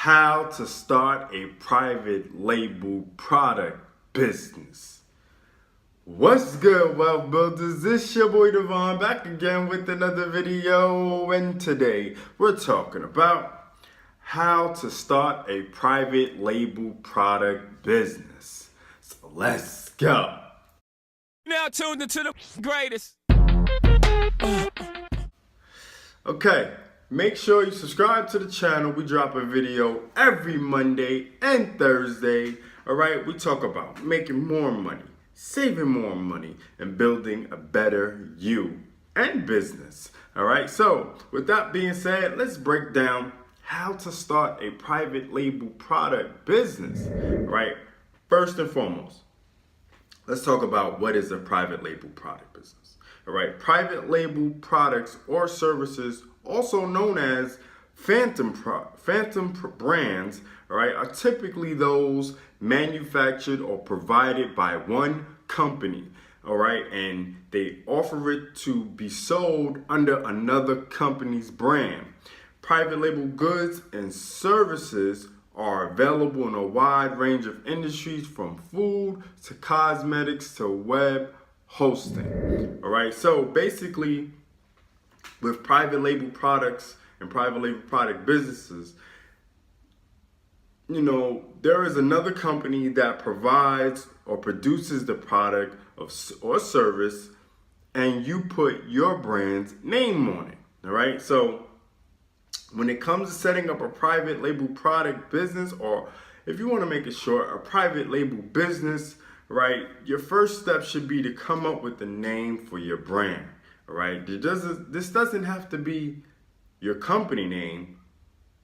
how to start a private label product business. What's good, Wealth Builders? This your boy DeVaughn back again with another video, and today we're talking about how to start a private label product business. So let's go. Now tuned into the greatest. Okay, make sure you subscribe to the channel. We drop a video every Monday and Thursday. All right, we talk about making more money, saving more money, and building a better you and business. All right, so with that being said, let's break down how to start a private label product business. All right, first and foremost, let's talk about what is a private label product business. All right, private label products or services, also known as phantom brands, all right, are typically those manufactured or provided by one company, all right, and they offer it to be sold under another company's brand. Private label goods and services are available in a wide range of industries, from food to cosmetics to web hosting. All right, so basically with private label products and private label product businesses, you know, there is another company that provides or produces the product or service, and you put your brand's name on it. All right, so when it comes to setting up a private label product business, or if you want to make it short, a private label business, right, your first step should be to come up with a name for your brand. All right, this doesn't have to be your company name.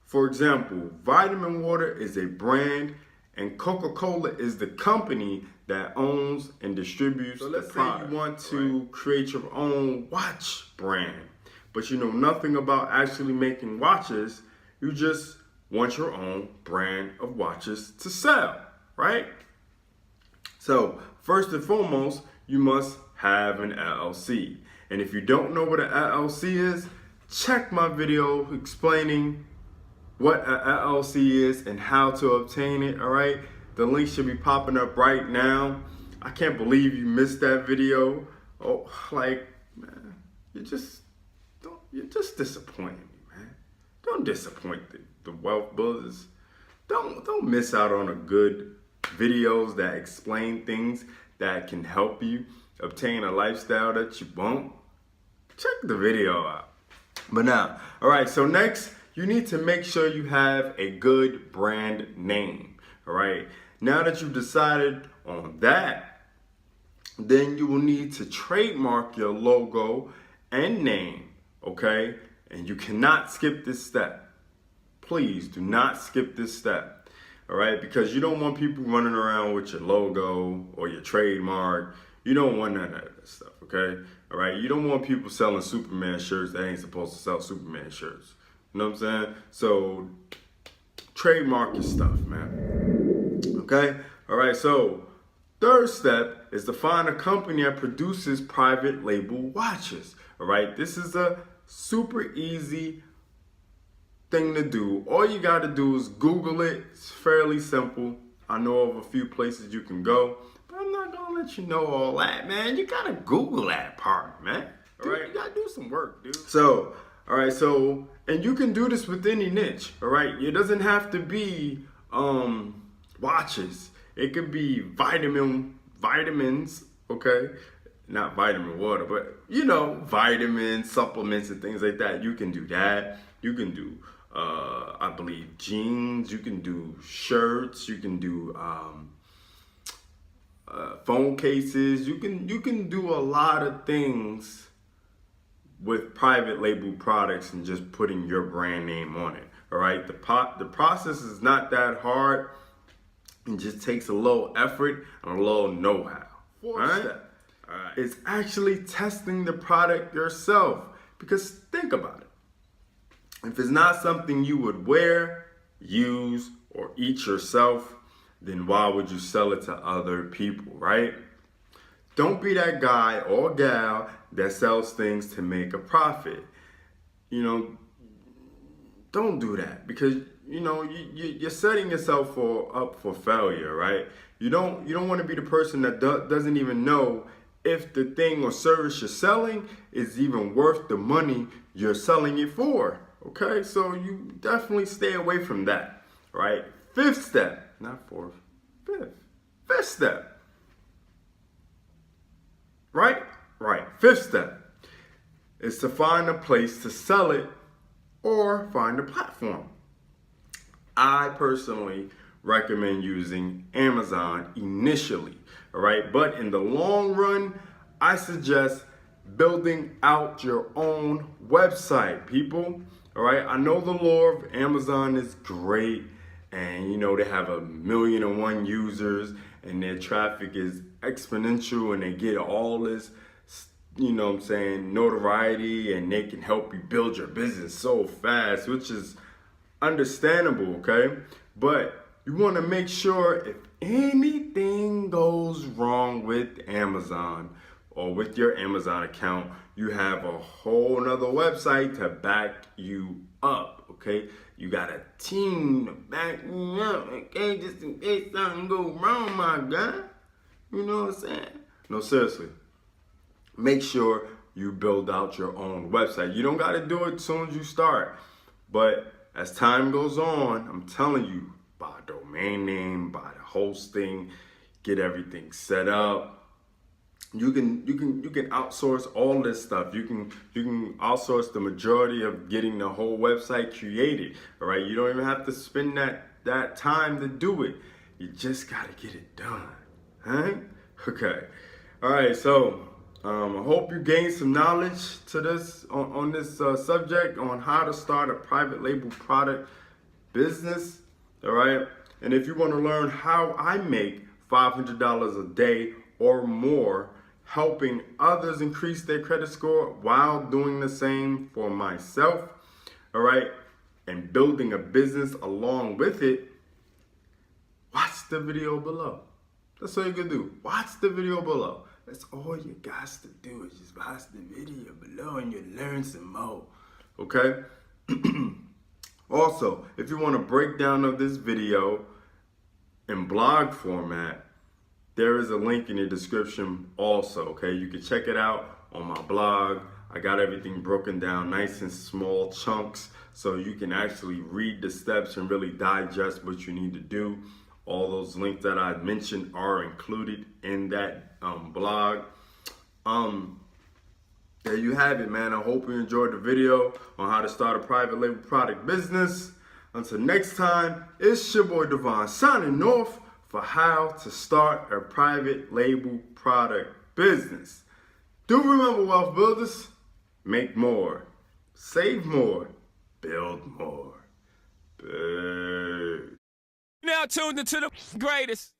For example, Vitamin Water is a brand and Coca-Cola is the company that owns and distributes the product. So let's say you want to create your own watch brand, but you know nothing about actually making watches. You just want your own brand of watches to sell, right? So first and foremost, you must have an LLC. And if you don't know what an LLC is, check my video explaining what an LLC is and how to obtain it, all right? The link should be popping up right now. I can't believe you missed that video. Oh, like, man, you're just disappointing me, man. Don't disappoint the wealth builders. Don't miss out on a good videos that explain things that can help you obtain a lifestyle that you want. Check the video out. But now, all right, so next, you need to make sure you have a good brand name. All right, now that you've decided on that, then you will need to trademark your logo and name, okay? And you cannot skip this step. Please do not skip this step, all right? Because you don't want people running around with your logo or your trademark. You don't want none of that stuff, okay? All right, you don't want people selling Superman shirts that ain't supposed to sell Superman shirts. You know what I'm saying? So trademark your stuff, man. Okay? All right, so third step is to find a company that produces private label watches. All right, this is a super easy thing to do. All you got to do is Google it. It's fairly simple. I know of a few places you can go, but I'm not going to let you know all that, man. You got to Google that part, man. All right, you got to do some work, dude. So, all right, so, and you can do this with any niche, all right? It doesn't have to be watches. It could be vitamins, okay? Not vitamin water, but, you know, vitamins, supplements, and things like that. You can do that. You can do, I believe, jeans. You can do shirts. You can do phone cases. You can do a lot of things with private label products and just putting your brand name on it. All right, the process is not that hard. It just takes a little effort and a little know-how. Fourth step is actually testing the product yourself. Because think about it. If it's not something you would wear, use, or eat yourself, then why would you sell it to other people, right? Don't be that guy or gal that sells things to make a profit. You know, don't do that, because you're setting yourself up for failure, right? You don't want to be the person that doesn't even know if the thing or service you're selling is even worth the money you're selling it for. Okay, so you definitely stay away from that, right? Fifth step, not fourth, fifth step, right? Fifth step is to find a place to sell it or find a platform. I personally recommend using Amazon initially, all right? But in the long run, I suggest building out your own website, people, all right? I know the lure of Amazon is great, and they have 1,000,001 users, and their traffic is exponential, and they get all this, notoriety, and they can help you build your business so fast, which is understandable, okay? But you want to make sure if anything goes wrong with Amazon or with your Amazon account, you have a whole nother website to back you up, okay? You got a team to back you up, okay? Just in case something goes wrong, my guy. You know what I'm saying? No, seriously. Make sure you build out your own website. You don't got to do it as soon as you start. But as time goes on, I'm telling you, buy a domain name, buy the hosting, get everything set up. You can outsource all this stuff. You can outsource the majority of getting the whole website created. All right, you don't even have to spend that time to do it. You just gotta get it done. Huh? Okay. All right. So I hope you gained some knowledge to this on this subject on how to start a private label product business. All right. And if you want to learn how I make $500 a day or more, helping others increase their credit score while doing the same for myself, all right, and building a business along with it, watch the video below. That's all you can do. Watch the video below. That's all you got to do is just watch the video below and you'll learn some more, okay? Also, if you want a breakdown of this video in blog format, there is a link in the description also, okay? You can check it out on my blog. I got everything broken down nice and small chunks so you can actually read the steps and really digest what you need to do. All those links that I mentioned are included in that blog. There you have it, man. I hope you enjoyed the video on how to start a private label product business. Until next time, it's your boy DeVaughn signing off for how to start a private label product business. Do remember, Wealth Builders, make more, save more, build more. Now tuned into the greatest.